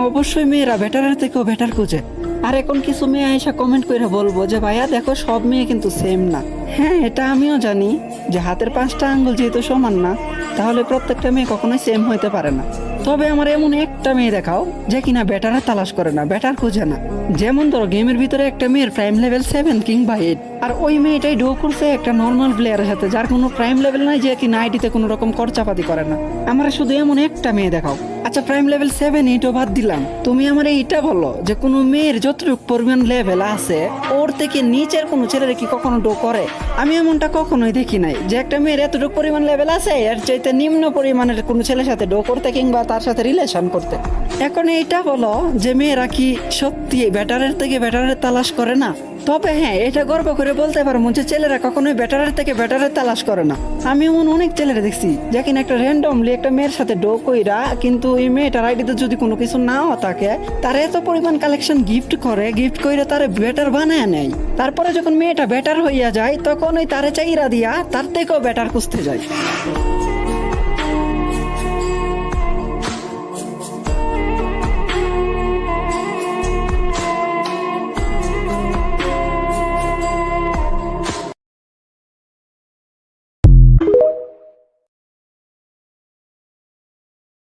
অবশ্যই মেয়েরা বেটারের থেকেও বেটার খুঁজে। আর এখন কিছু মেয়ে এসে কমেন্ট করে বলবো যে ভাইয়া দেখো সব মেয়ে কিন্তু সেম না। হ্যাঁ, এটা আমিও জানি যে হাতের 5টা আঙ্গুল যেহেতু সমান না, তাহলে প্রত্যেকটা মেয়ে কখনোই সেম হইতে পারে না। তবে আমার এমন একটা মেয়ে দেখাও যে কিনা বেটারে তালাশ করে না, বেটার খুঁজে না। যেমন ধরো গেমের ভিতরে একটা মেয়ের প্রাইম লেভেল 7 কিংবা 8, আর ওই মেয়েটাই ডো করছে একটা নর্মাল প্লেয়ারের সাথে যার কোনো প্রাইম লেভেল নাই, যে কিনা আইডিতে কোনো রকম খরচাপাতি করে না। আমার শুধু এমন একটা মেয়ে দেখাও। আচ্ছা, প্রাইম লেভেল 7 8ও বাদ দিলাম, তুমি আমার এইটা বলো যে কোনো মেয়ের যতটুকু পরিমাণ লেভেল আছে ওর থেকে নিচের কোনো ছেলেরা কি কখনো ডো করে? আমি এমনটা কখনোই দেখি নাই যে একটা মেয়ের এতটুকু পরিমাণ লেভেল আছে এর চাইতে নিম্ন পরিমাণের কোনো ছেলের সাথে ডো করতে কিংবা তার সাথে রিলেশন করতে। এখন এইটা বলো যে মেয়েরা কি সত্যি বেটারের থেকে বেটারের তালাশ করে না? তবে হ্যাঁ, এটা গর্ব করে বলতে পারবো যে ছেলেরা কখনোই বেটারের থেকে বেটারের তালাশ করে না। আমি এমন অনেক ছেলেরা দেখছি যে কিনা একটা র্যান্ডমলি একটা মেয়ের সাথে ডো কইরা, কিন্তু এই মেয়েটার আইডিতে যদি কোনো কিছু নাও থাকে, তার এত পরিমাণ কালেকশন গিফট কইরা তারে বেটার বানায় নেয়। তারপরে যখন মেয়েটা বেটার হইয়া যায় তখন ওই তারে চাইরা দিয়া তার থেকেও বেটার খুঁজতে যায়।